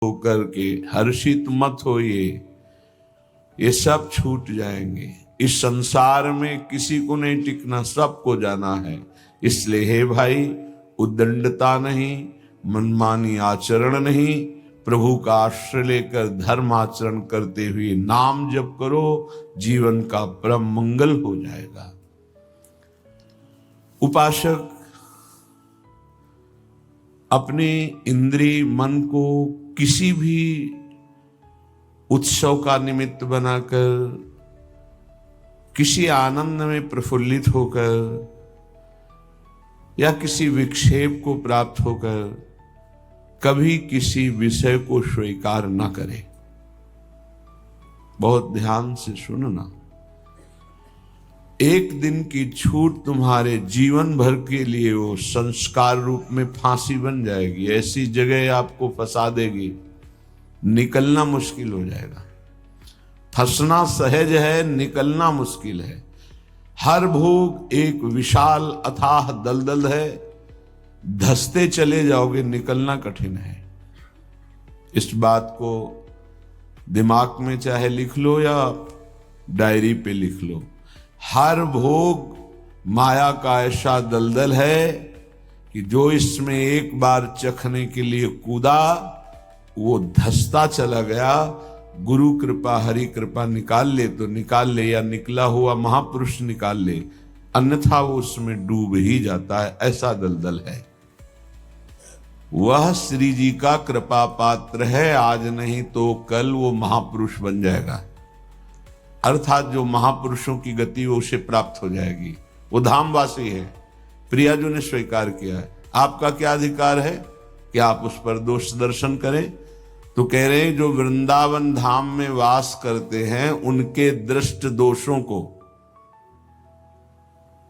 होकर के हर्षित मत होइए, ये सब छूट जाएंगे। इस संसार में किसी को नहीं टिकना, सबको जाना है। इसलिए हे भाई, उद्दंडता नहीं, मनमानी आचरण नहीं, प्रभु का आश्रय लेकर धर्म आचरण करते हुए नाम जप करो, जीवन का परम मंगल हो जाएगा। उपासक अपने इंद्रिय मन को किसी भी उत्सव का निमित्त बनाकर, किसी आनंद में प्रफुल्लित होकर या किसी विक्षेप को प्राप्त होकर कभी किसी विषय को स्वीकार न करे। बहुत ध्यान से सुनना, एक दिन की छूट तुम्हारे जीवन भर के लिए वो संस्कार रूप में फांसी बन जाएगी। ऐसी जगह आपको फंसा देगी, निकलना मुश्किल हो जाएगा। फंसना सहज है, निकलना मुश्किल है। हर भोग एक विशाल अथाह दलदल है, धंसते चले जाओगे, निकलना कठिन है। इस बात को दिमाग में चाहे लिख लो या डायरी पे लिख लो। हर भोग माया का ऐसा दलदल है कि जो इसमें एक बार चखने के लिए कूदा वो धंसता चला गया। गुरु कृपा हरि कृपा निकाल ले तो निकाल ले, या निकला हुआ महापुरुष निकाल ले, अन्यथा वो उसमें डूब ही जाता है। ऐसा दलदल है। वह श्री जी का कृपा पात्र है, आज नहीं तो कल वो महापुरुष बन जाएगा। अर्थात जो महापुरुषों की गति वो उसे प्राप्त हो जाएगी। वो धामवासी है, प्रियाजू ने स्वीकार किया है। आपका क्या अधिकार है कि आप उस पर दोष दर्शन करें? तो कह रहे हैं जो वृंदावन धाम में वास करते हैं उनके दृष्ट दोषों को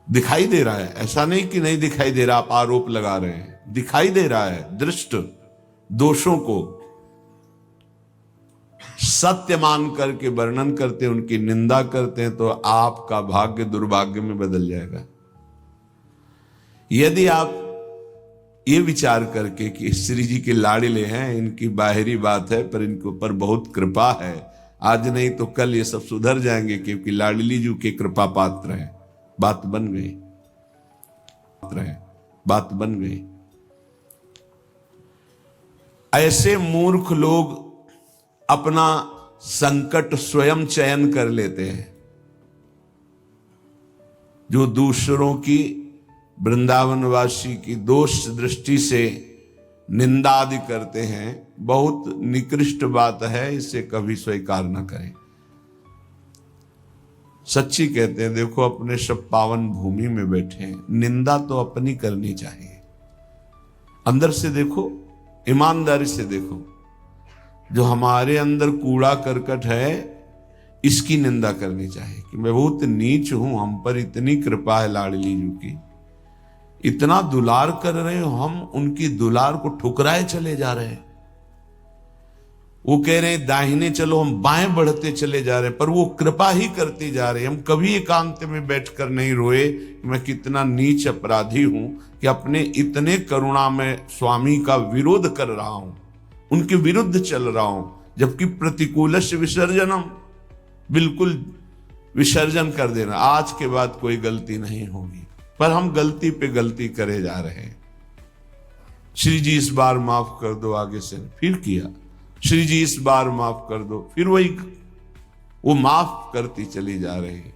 दिखाई दे रहा है। ऐसा नहीं कि नहीं दिखाई दे रहा, आप आरोप लगा रहे हैं, दिखाई दे रहा है। दृष्ट दोषों को सत्य मान करके वर्णन करते हैं, उनकी निंदा करते हैं, तो आपका भाग्य दुर्भाग्य में बदल जाएगा। यदि आप ये विचार करके कि श्री जी के लाड़िले हैं, इनकी बाहरी बात है पर इनके ऊपर बहुत कृपा है, आज नहीं तो कल ये सब सुधर जाएंगे क्योंकि लाडली जी के कृपा पात्र हैं, बात बन गई, बात बन गई। ऐसे मूर्ख लोग अपना संकट स्वयं चयन कर लेते हैं, जो दूसरों की, वृंदावनवासी की दोष दृष्टि से निंदा आदि करते हैं। बहुत निकृष्ट बात है, इसे कभी स्वीकार न करें। सच्ची कहते हैं, देखो अपने सब पावन भूमि में बैठे हैं, निंदा तो अपनी करनी चाहिए। अंदर से देखो, ईमानदारी से देखो, जो हमारे अंदर कूड़ा करकट है इसकी निंदा करनी चाहिए कि मैं बहुत नीच हूं, हम पर इतनी कृपा है लाडली जी की, इतना दुलार कर रहे हो, हम उनकी दुलार को ठुकराए चले जा रहे हैं। वो कह रहे हैं दाहिने चलो, हम बाएं बढ़ते चले जा रहे हैं, पर वो कृपा ही करती जा रही है। हम कभी एकांत में बैठकर नहीं रोए मैं कितना नीच अपराधी हूं कि अपने इतने करुणा में स्वामी का विरोध कर रहा हूं, उनके विरुद्ध चल रहा हूं, जबकि प्रतिकूलस्य विसर्जनम, बिल्कुल विसर्जन कर देना, आज के बाद कोई गलती नहीं होगी। पर हम गलती पे गलती करे जा रहे हैं। श्री जी इस बार माफ कर दो, आगे से फिर किया, श्री जी इस बार माफ कर दो, फिर वही वो माफ करती चली जा रही है।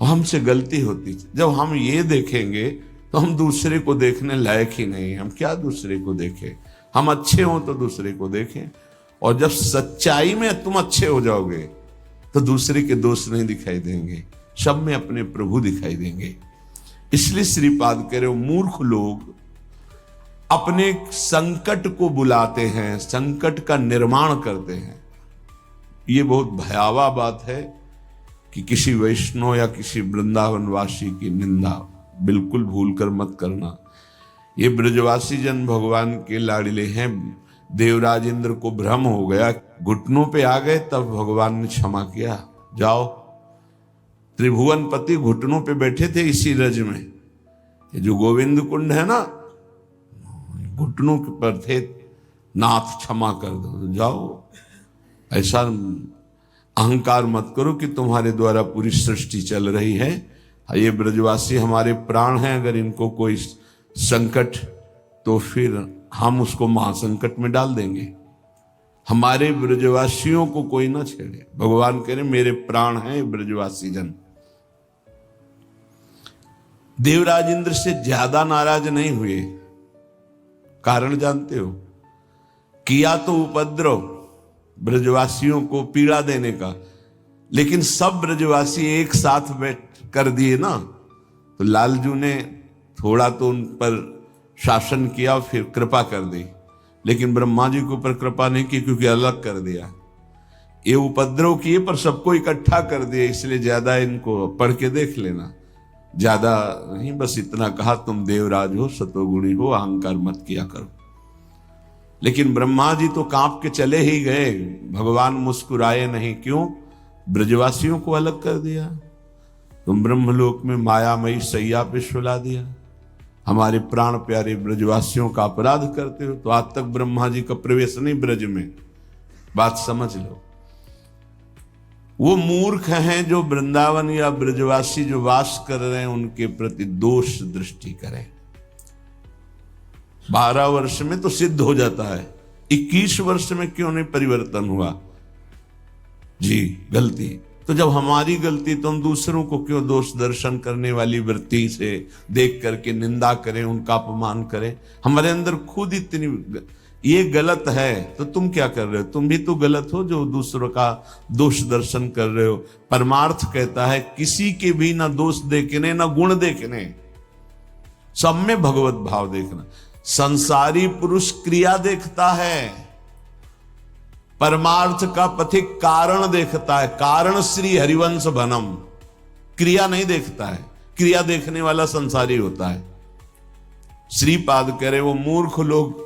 हमसे गलती होती, जब हम ये देखेंगे तो हम दूसरे को देखने लायक ही नहीं। हम क्या दूसरे को देखें? हम अच्छे हों तो दूसरे को देखें, और जब सच्चाई में तुम अच्छे हो जाओगे तो दूसरे के दोष नहीं दिखाई देंगे, सब में अपने प्रभु दिखाई देंगे। इसलिए श्रीपाद कह रहे हो, मूर्ख लोग अपने संकट को बुलाते हैं, संकट का निर्माण करते हैं। ये बहुत भयावह बात है कि किसी वैष्णव या किसी वृंदावनवासी की निंदा बिल्कुल भूलकर मत करना। ये ब्रजवासी जन भगवान के लाडले हैं। देवराज इंद्र को भ्रम हो गया, घुटनों पे आ गए, तब भगवान ने क्षमा किया। जाओ, त्रिभुवन पति घुटनों पे बैठे थे इसी रज में। ये जो गोविंद कुंड है ना, घुटनों पर थे, नाथ क्षमा कर दो, तो जाओ। ऐसा अहंकार मत करो कि तुम्हारे द्वारा पूरी सृष्टि चल रही है। ये ब्रजवासी हमारे प्राण हैं, अगर इनको कोई संकट तो फिर हम उसको महासंकट में डाल देंगे। हमारे ब्रजवासियों को कोई ना छेड़े। भगवान कह रहे मेरे प्राण हैं ब्रजवासी जन। देवराज इंद्र से ज्यादा नाराज नहीं हुए। कारण जानते हो? किया तो उपद्रव ब्रजवासियों को पीड़ा देने का, लेकिन सब ब्रजवासी एक साथ बैठ कर दिए ना, तो लालजू ने थोड़ा तो उन पर शासन किया, फिर कृपा कर दी। लेकिन ब्रह्मा जी के ऊपर कृपा नहीं की, क्योंकि अलग कर दिया। ये उपद्रव किए पर सबको इकट्ठा कर दिया, इसलिए ज्यादा इनको पढ़ के देख लेना, ज्यादा नहीं, बस इतना कहा तुम देवराज हो, सतोगुणी हो, अहंकार मत किया करो। लेकिन ब्रह्मा जी तो कांप के चले ही गए, भगवान मुस्कुराए नहीं। क्यों? ब्रजवासियों को अलग कर दिया। तुम ब्रह्मलोक में मायामयी सैया पे सुला दिया, हमारे प्राण प्यारे ब्रजवासियों का अपराध करते हो। तो आज तक ब्रह्मा जी का प्रवेश नहीं ब्रज में, बात समझ लो। वो मूर्ख हैं जो वृंदावन या ब्रजवासी जो वास कर रहे हैं उनके प्रति दोष दृष्टि करें। 12 वर्ष में तो सिद्ध हो जाता है, 21 वर्ष में क्यों नहीं परिवर्तन हुआ? जी गलती। तो जब हमारी गलती, तो हम दूसरों को क्यों दोष दर्शन करने वाली वृत्ति से देख करके निंदा करें, उनका अपमान करें? हमारे अंदर खुद इतनी ये गलत है, तो तुम क्या कर रहे हो? तुम भी तो गलत हो जो दूसरों का दोष दर्शन कर रहे हो। परमार्थ कहता है किसी के भी ना दोष देखने ना गुण देखने, सब में भगवत भाव देखना। संसारी पुरुष क्रिया देखता है, परमार्थ का पथिक कारण देखता है। कारण श्री हरिवंश बनम, क्रिया नहीं देखता है। क्रिया देखने वाला संसारी होता है। श्रीपाद कह रहे वो मूर्ख लोग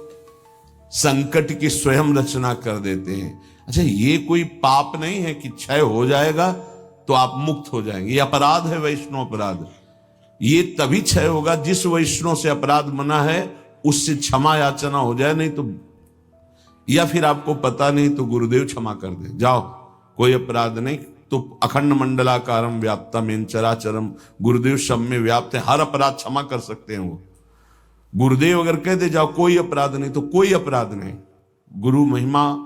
संकट की स्वयं रचना कर देते हैं। अच्छा, ये कोई पाप नहीं है कि क्षय हो जाएगा तो आप मुक्त हो जाएंगे। ये अपराध है, वैष्णव अपराध। ये तभी क्षय होगा जिस वैष्णव से अपराध बना है उससे क्षमा याचना हो जाए, नहीं तो, या फिर आपको पता नहीं तो गुरुदेव क्षमा कर दे, जाओ कोई अपराध नहीं। तो अखंड मंडलाकारम व्याप्तम चराचरम, गुरुदेव सब में व्याप्त है, हर अपराध क्षमा कर सकते हैं वो। गुरुदेव अगर कह दे जाओ कोई अपराध नहीं, तो कोई अपराध नहीं। गुरु महिमा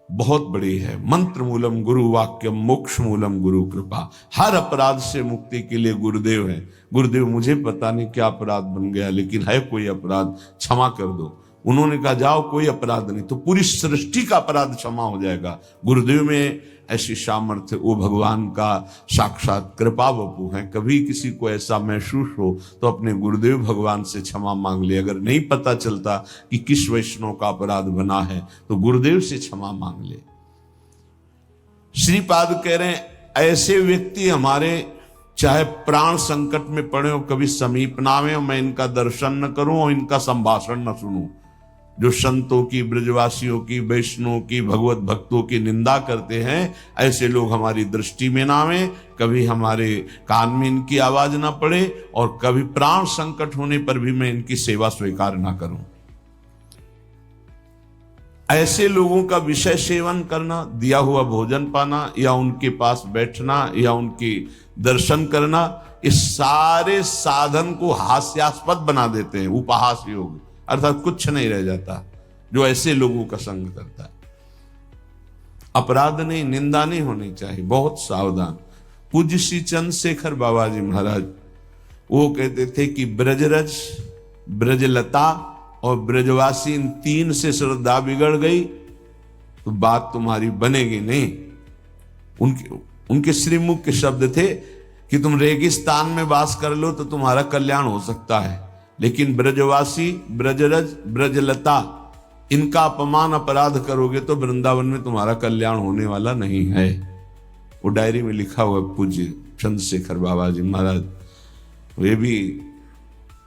बहुत बड़ी है। मंत्र मूलम गुरु वाक्यम, मोक्ष मूलम गुरु कृपा। हर अपराध से मुक्ति के लिए गुरुदेव है। गुरुदेव मुझे पता नहीं क्या अपराध बन गया, लेकिन है कोई अपराध, क्षमा कर दो। उन्होंने कहा जाओ कोई अपराध नहीं, तो पूरी सृष्टि का अपराध क्षमा हो जाएगा। गुरुदेव में ऐसी सामर्थ्य, वो भगवान का साक्षात कृपा वपु है। कभी किसी को ऐसा महसूस हो तो अपने गुरुदेव भगवान से क्षमा मांग ले। अगर नहीं पता चलता कि किस वैष्णव का अपराध बना है तो गुरुदेव से क्षमा मांग ले। श्रीपाद कह रहे हैं ऐसे व्यक्ति हमारे चाहे प्राण संकट में पड़े हो, कभी समीप ना आवे, मैं इनका दर्शन न करूं और इनका संभाषण न सुनूं। जो संतों की, ब्रजवासियों की, वैष्णवों की, भगवत भक्तों की निंदा करते हैं, ऐसे लोग हमारी दृष्टि में ना आवे, कभी हमारे कान में इनकी आवाज ना पड़े, और कभी प्राण संकट होने पर भी मैं इनकी सेवा स्वीकार ना करूं। ऐसे लोगों का विषय सेवन करना, दिया हुआ भोजन पाना, या उनके पास बैठना, या उनकी दर्शन करना, इस सारे साधन को हास्यास्पद बना देते हैं। उपहास योग, अर्थात कुछ नहीं रह जाता जो ऐसे लोगों का संग करता है। अपराध नहीं, निंदा नहीं होनी चाहिए, बहुत सावधान। पूज्य श्री चंद्रशेखर बाबा जी महाराज वो कहते थे कि ब्रजरज, ब्रजलता और ब्रजवासी, इन तीन से श्रद्धा बिगड़ गई तो बात तुम्हारी बनेगी नहीं। उनके श्रीमुख के शब्द थे कि तुम रेगिस्तान में वास कर लो तो तुम्हारा कल्याण हो सकता है, लेकिन ब्रजवासी, ब्रजरज, ब्रजलता, इनका अपमान अपराध करोगे तो वृंदावन में तुम्हारा कल्याण होने वाला नहीं है। वो डायरी में लिखा हुआ पूज्य चंद्रशेखर बाबा जी महाराज, वे भी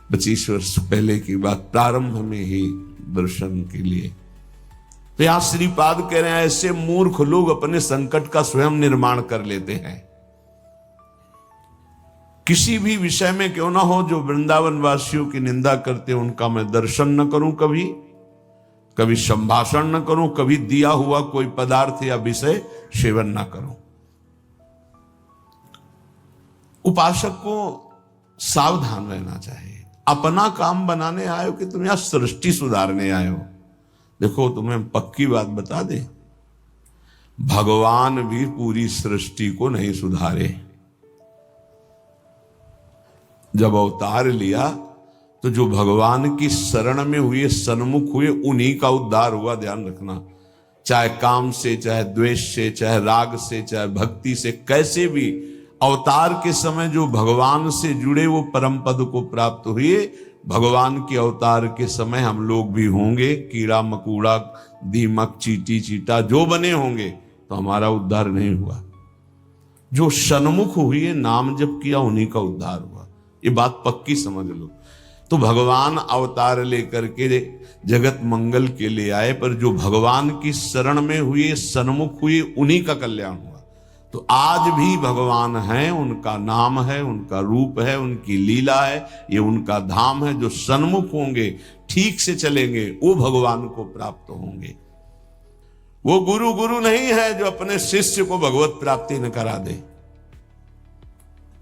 25 वर्ष पहले की बात, प्रारंभ में ही दर्शन के लिए। तो यहां श्रीपाद कह रहे हैं ऐसे मूर्ख लोग अपने संकट का स्वयं निर्माण कर लेते हैं। किसी भी विषय में क्यों ना हो, जो वृंदावन वासियों की निंदा करते हैं उनका मैं दर्शन न करूं कभी, कभी संभाषण न करूं, कभी दिया हुआ कोई पदार्थ या विषय सेवन न करूं। उपासक को सावधान रहना चाहिए। अपना काम बनाने आए हो कि तुम यहां सृष्टि सुधारने आए हो? देखो तुम्हें पक्की बात बता दे, भगवान भी पूरी सृष्टि को नहीं सुधारे। जब अवतार लिया तो जो भगवान की शरण में हुए, सन्मुख हुए, उन्हीं का उद्धार हुआ। ध्यान रखना, चाहे काम से, चाहे द्वेष से, चाहे राग से, चाहे भक्ति से, कैसे भी अवतार के समय जो भगवान से जुड़े वो परम पद को प्राप्त हुए। भगवान के अवतार के समय हम लोग भी होंगे, कीड़ा मकोड़ा, दीमक, चींटी चीटा जो बने होंगे, तो हमारा उद्धार नहीं हुआ। जो सन्मुख हुए, नाम जप किया, उन्हीं का उद्धार हुआ। ये बात पक्की समझ लो। तो भगवान अवतार लेकर के जगत मंगल के लिए आए, पर जो भगवान की शरण में हुए, सन्मुख हुए, उन्हीं का कल्याण हुआ। तो आज भी भगवान हैं, उनका नाम है, उनका रूप है, उनकी लीला है, ये उनका धाम है। जो सन्मुख होंगे, ठीक से चलेंगे, वो भगवान को प्राप्त होंगे। वो गुरु नहीं है जो अपने शिष्य को भगवत प्राप्ति न करा दे,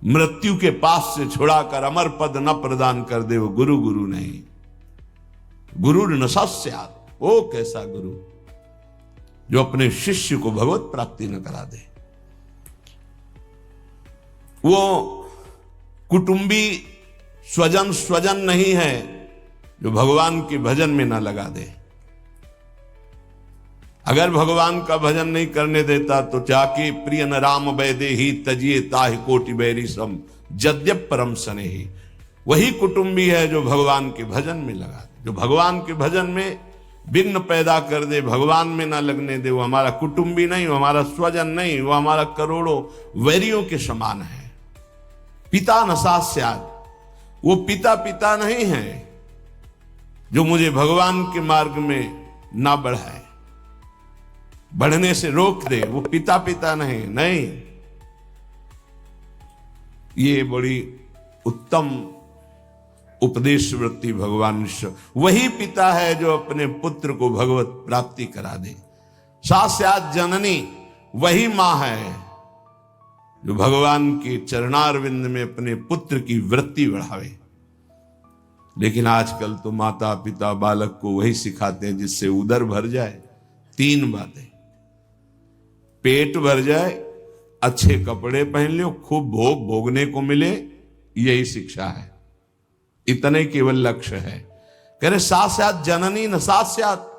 मृत्यु के पास से छुड़ाकर अमर पद न प्रदान कर दे। वो गुरु नहीं। गुरु न सस्यात्, वो कैसा गुरु जो अपने शिष्य को भगवत प्राप्ति न करा दे। वो कुटुंबी स्वजन नहीं है जो भगवान के भजन में ना लगा दे। अगर भगवान का भजन नहीं करने देता तो जाके प्रिय न राम वैदे ही तजिए ताहि कोटि बैरी सम जद्यप परम सने ही। वही कुटुंबी है जो भगवान के भजन में लगा दे। जो भगवान के भजन में विघ्न पैदा कर दे, भगवान में ना लगने दे, वो हमारा कुटुंबी नहीं, वो हमारा स्वजन नहीं, वो हमारा करोड़ों वैरियों के समान है। पिता न सास्यात्, वो पिता नहीं है जो मुझे भगवान के मार्ग में ना बढ़ाए, बढ़ने से रोक दे। वो पिता नहीं। ये बड़ी उत्तम उपदेश वृत्ति भगवान वही पिता है जो अपने पुत्र को भगवत प्राप्ति करा दे। सास्यात् जननी, वही मां है जो भगवान के चरणारविंद में अपने पुत्र की वृत्ति बढ़ावे। लेकिन आजकल तो माता पिता बालक को वही सिखाते हैं जिससे उदर भर जाए। 3 बातें, पेट भर जाए, अच्छे कपड़े पहन लो, खूब भोग भोगने को मिले, यही शिक्षा है। इतने केवल लक्ष्य है। कह रहे सास्यात् जननी न सास्यात्,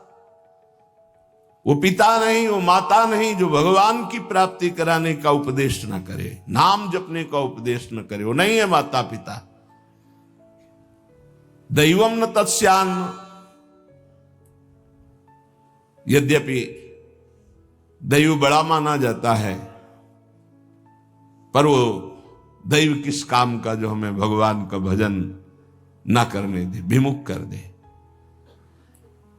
वो पिता नहीं, वो माता नहीं जो भगवान की प्राप्ति कराने का उपदेश न करे, नाम जपने का उपदेश न करे, वो नहीं है माता पिता। दैवम न तत्स्यान्न, यद्यपि दैव बड़ा माना जाता है, पर वो दैव किस काम का जो हमें भगवान का भजन ना करने दे, विमुख कर दे।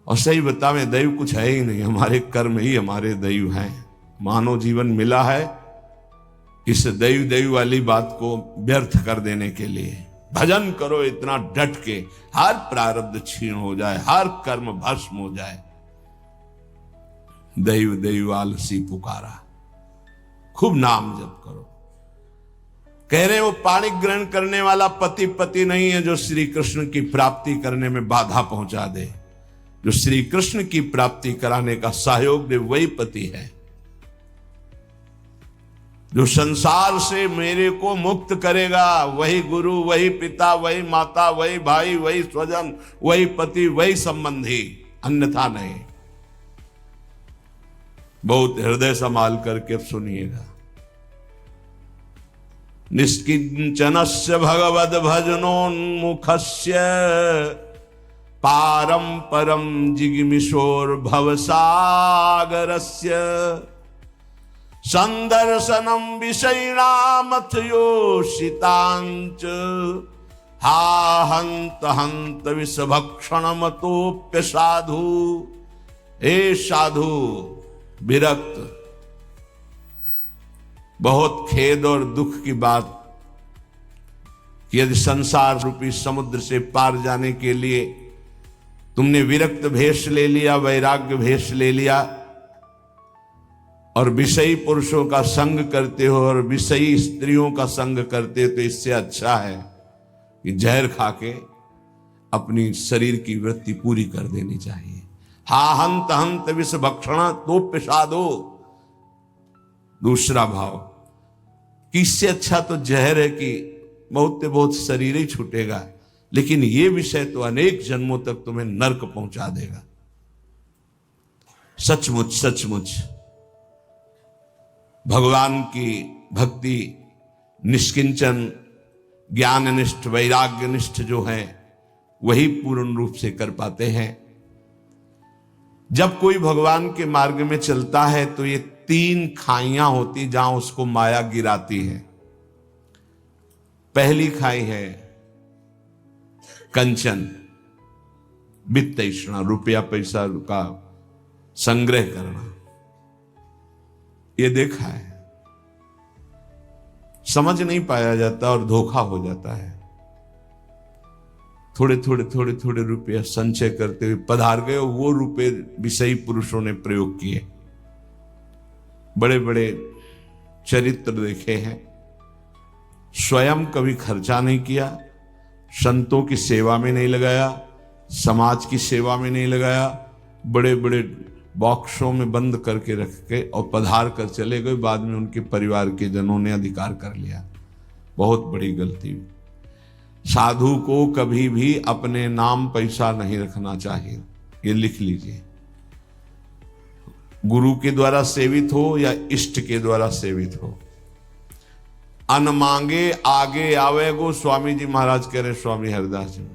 और सही बतावें, दैव कुछ है ही नहीं, हमारे कर्म ही हमारे दैव हैं। मानव जीवन मिला है इस दैव वाली बात को व्यर्थ कर देने के लिए। भजन करो इतना डट के, हर प्रारब्ध क्षीण हो जाए, हर कर्म भस्म हो जाए। दैव आलसी पुकारा, खूब नाम जप करो। कह रहे वो पाणी ग्रहण करने वाला पति नहीं है जो श्री कृष्ण की प्राप्ति करने में बाधा पहुंचा दे। जो श्री कृष्ण की प्राप्ति कराने का सहयोग दे वही पति है। जो संसार से मेरे को मुक्त करेगा वही गुरु, वही पिता, वही माता, वही भाई, वही स्वजन, वही पति, वही संबंधी, अन्यथा नहीं। बहुत हृदय संभाल करके अब सुनिएगा। निष्किंचनस्य भगवद भजनोन्मुखस्य पारम परम जिगमिशोर भवसागरस्य संदर्शनम विषयिणामथ योषितांच हा हंत हंत विषभक्षणमतोप्य साधु। हे साधु, विरक्त, बहुत खेद और दुख की बात कि यदि संसार रूपी समुद्र से पार जाने के लिए तुमने विरक्त भेष ले लिया, वैराग्य भेष ले लिया और विषयी पुरुषों का संग करते हो और विषयी स्त्रियों का संग करते हो, तो इससे अच्छा है कि जहर खा के अपनी शरीर की वृत्ति पूरी कर देनी चाहिए। हा हंत हंत विष भक्षणा तो पिशादो, दूसरा भाव कि इससे अच्छा तो जहर है कि बहुत से बहुत शरीर ही छूटेगा, लेकिन ये विषय तो अनेक जन्मों तक तुम्हें नरक पहुंचा देगा। सचमुच सचमुच भगवान की भक्ति निष्किंचन ज्ञाननिष्ठ वैराग्यनिष्ठ जो है वही पूर्ण रूप से कर पाते हैं। जब कोई भगवान के मार्ग में चलता है तो ये 3 खाइयां होती जहां उसको माया गिराती है। पहली खाई है कंचन, वित्त तृष्णा, रुपया पैसा का संग्रह करना। ये देखा है, समझ नहीं पाया जाता और धोखा हो जाता है। थोड़े थोड़े रुपये संचय करते हुए पधार गए, वो रुपये विषयी पुरुषों ने प्रयोग किए। बड़े बड़े चरित्र देखे हैं, स्वयं कभी खर्चा नहीं किया, संतों की सेवा में नहीं लगाया, समाज की सेवा में नहीं लगाया, बड़े बड़े बॉक्सों में बंद करके रख के और पधार कर चले गए। बाद में उनके परिवार के जनों ने अधिकार कर लिया। बहुत बड़ी गलती। साधु को कभी भी अपने नाम पैसा नहीं रखना चाहिए, ये लिख लीजिए। गुरु के द्वारा सेवित हो या इष्ट के द्वारा सेवित हो, अन मांगे आगे आवे गो, स्वामी जी महाराज कह रहे, स्वामी हरिदास जी।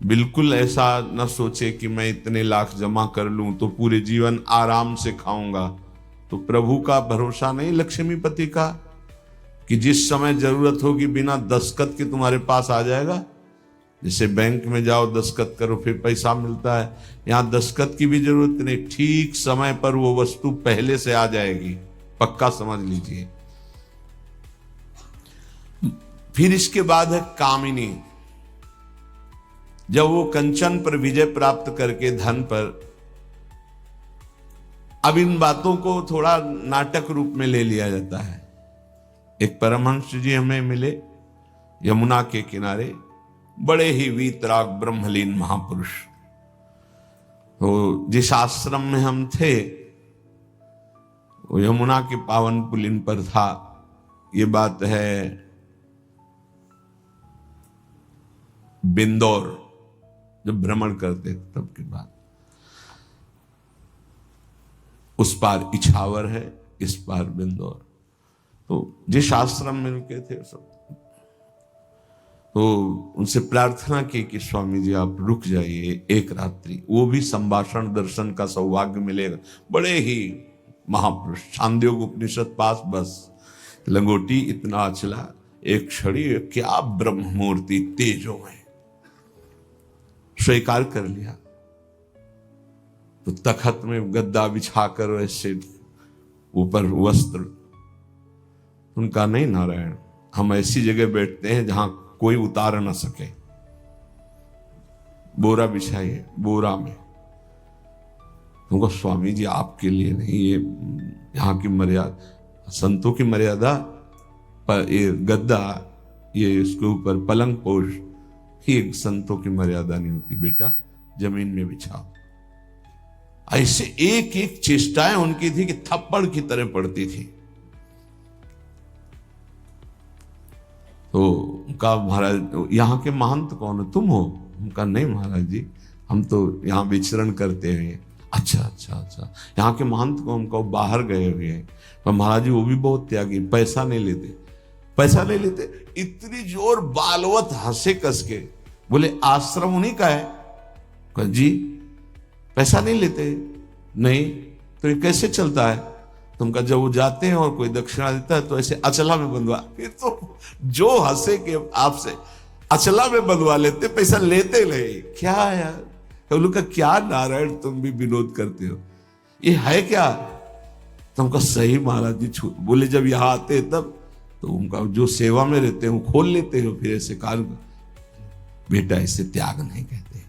बिल्कुल ऐसा न सोचे कि मैं इतने लाख जमा कर लूं तो पूरे जीवन आराम से खाऊंगा। तो प्रभु का भरोसा नहीं, लक्ष्मीपति का, कि जिस समय जरूरत होगी बिना दस्तखत के तुम्हारे पास आ जाएगा। जैसे बैंक में जाओ दस्तखत करो फिर पैसा मिलता है, यहां दस्तखत की भी जरूरत नहीं, ठीक समय पर वो वस्तु पहले से आ जाएगी, पक्का समझ लीजिए। फिर इसके बाद है कामिनी। जब वो कंचन पर विजय प्राप्त करके धन पर, अब इन बातों को थोड़ा नाटक रूप में ले लिया जाता है। एक परमहंस जी हमें मिले यमुना के किनारे, बड़े ही वीतराग ब्रह्मलीन महापुरुष। तो जिस आश्रम में हम थे वो यमुना के पावन पुलिन पर था। ये बात है बिंदौर, जब भ्रमण करते तब की बात। उस पार इछावर है, इस पार बिंदौर। तो जिस आश्रम में रुके थे सब, तो उनसे प्रार्थना की कि स्वामी जी आप रुक जाइए एक रात्रि, वो भी संभाषण दर्शन का सौभाग्य मिलेगा। बड़े ही महापुरुष, छांदोग्य उपनिषद पास, बस लंगोटी इतना अचला, एक छड़ी, क्या ब्रह्म मूर्ति तेजो में। स्वीकार कर लिया। तो तखत में गद्दा बिछाकर ऐसे ऊपर वस्त्र, उनका नहीं नारायण, हम ऐसी जगह बैठते हैं जहां कोई उतार ना सके। बोरा बिछाइए, बोरा में। तुमको स्वामी जी आपके लिए नहीं, ये यहाँ की मर्यादा, संतों की मर्यादा पर ये गद्दा, ये इसके ऊपर पलंग पोष, ये संतों की मर्यादा नहीं होती। बेटा जमीन में बिछाओ। ऐसे एक एक चेष्टाएं उनकी थी कि थप्पड़ की तरह पड़ती थी। तो उनका, महाराज यहाँ के महंत कौन है, तुम हो? उनका नहीं महाराज जी, हम तो यहाँ विचरण करते हुए। अच्छा, यहाँ के महंत कौन? उनका बाहर गए हुए हैं। पर महाराज जी वो भी बहुत त्यागी, पैसा नहीं लेते। इतनी जोर बालवत हंसे कस के, बोले आश्रम उन्हीं का है? जी पैसा नहीं लेते। नहीं तो ये कैसे चलता है? तुमका जब वो जाते हैं और कोई दक्षिणा देता है तो ऐसे अचला में बंधवा, फिर तो जो हंसे के आपसे अचला में बंधवा लेते, पैसा लेते नहीं। क्या यार, उनका क्या नारायण, तुम भी विनोद करते हो, ये है क्या? तुमका सही महाराज जी। बोले जब यहाँ आते तब तो उनका जो सेवा में रहते हैं वो खोल लेते हो, फिर ऐसे कार्य। बेटा इसे त्याग नहीं कहते,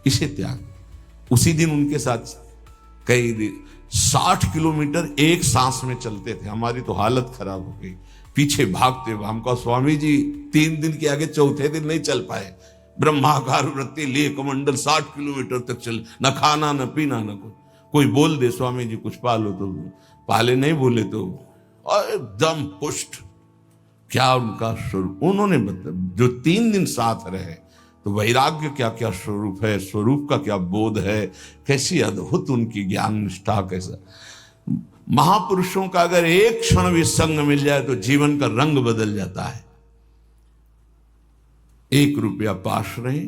इसे त्याग। उसी दिन उनके साथ कई 60 किलोमीटर एक सांस में चलते थे। हमारी तो हालत खराब हो गई, पीछे भागते हुए। हमको स्वामी जी 3 दिन के आगे चौथे दिन नहीं चल पाए। ब्रह्माकार वृत्ति लिए कमंडल 60 किलोमीटर तक चल, न खाना न पीना न कुछ। कोई बोल दे स्वामी जी कुछ पालो तो पाले, नहीं बोले तो एकदम पुष्ट। क्या उनका स्वरूप उन्होंने बताया। जो 3 दिन साथ रहे तो वैराग्य क्या क्या स्वरूप है, स्वरूप का क्या बोध है, कैसी अद्भुत उनकी ज्ञान निष्ठा। कैसा महापुरुषों का अगर एक क्षण भी संग मिल जाए तो जीवन का रंग बदल जाता है। 1 रुपया पास रहे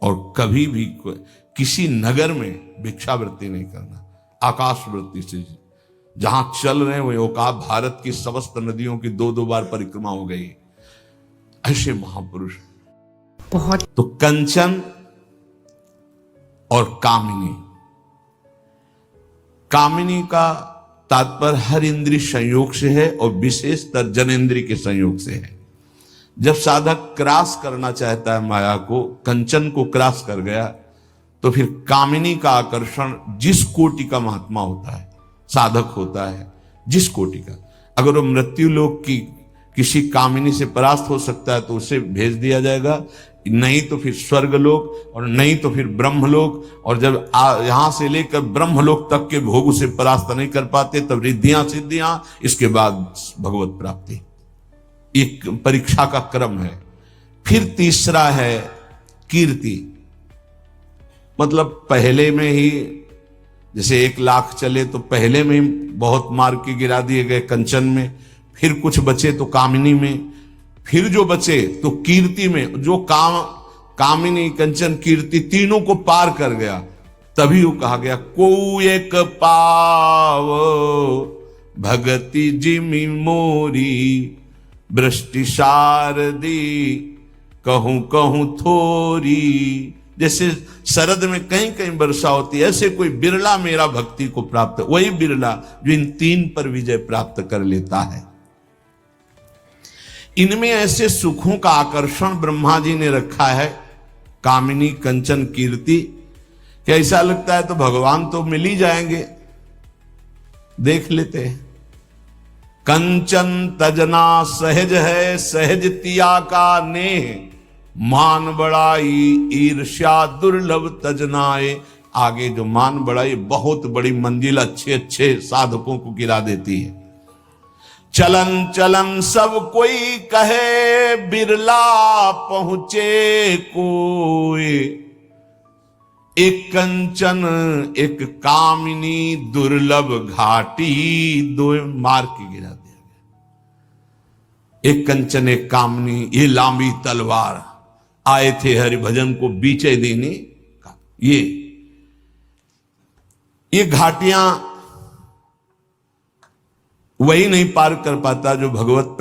और कभी भी किसी नगर में भिक्षावृत्ति नहीं करना, आकाश वृत्ति से जहां चल रहे हैं वो का भारत की समस्त नदियों की 2-2 बार परिक्रमा हो गई। ऐसे महापुरुष बहुत। तो कंचन और कामिनी, कामिनी का तात्पर्य हर इंद्रिय संयोग से है और विशेषतर जनेंद्रिय के संयोग से है। जब साधक क्रॉस करना चाहता है माया को, कंचन को क्रॉस कर गया, तो फिर कामिनी का आकर्षण जिस कोटि का महात्मा होता है, साधक होता है, जिस कोटि का, अगर वो मृत्यु लोक की किसी कामिनी से परास्त हो सकता है तो उसे भेज दिया जाएगा, नहीं तो फिर स्वर्गलोक और नहीं तो फिर ब्रह्मलोक। और जब यहां से लेकर ब्रह्मलोक तक के भोग उसे परास्त नहीं कर पाते तब रिद्धियां सिद्धियां, इसके बाद भगवत प्राप्ति। एक परीक्षा का क्रम है। फिर तीसरा है कीर्ति, मतलब पहले में ही जैसे 1 लाख चले तो पहले में ही बहुत मार के गिरा दिए गए कंचन में, फिर कुछ बचे तो कामिनी में, फिर जो बचे तो कीर्ति में। जो कामिनी कंचन कीर्ति तीनों को पार कर गया, तभी वो कहा गया को एक पाव भगति जिमि मोरी, वृष्टि शारदी कहूं कहूं थोरी। जैसे शरद में कहीं कहीं वर्षा होती है, ऐसे कोई बिरला मेरा भक्ति को प्राप्त, वही बिरला जो इन 3 पर विजय प्राप्त कर लेता है। इनमें ऐसे सुखों का आकर्षण ब्रह्मा जी ने रखा है, कामिनी कंचन कीर्ति, कि ऐसा लगता है तो भगवान तो मिल ही जाएंगे। देख लेते हैं, कंचन तजना सहज है, सहज तिया का नेह, मान बड़ाई ईर्ष्या दुर्लभ तजनाए। आगे जो मान बड़ाई बहुत बड़ी मंजिल अच्छे अच्छे साधकों को गिरा देती है। चलन चलन सब कोई कहे, बिरला पहुंचे कोई। एक कंचन एक कामिनी दुर्लभ घाटी, 2 मार के गिरा दिया गया। एक कंचन एक कामिनी, ये लांबी तलवार आए थे हरिभजन को बीचे देने का। ये घाटियां वही नहीं पार कर पाता जो भगवत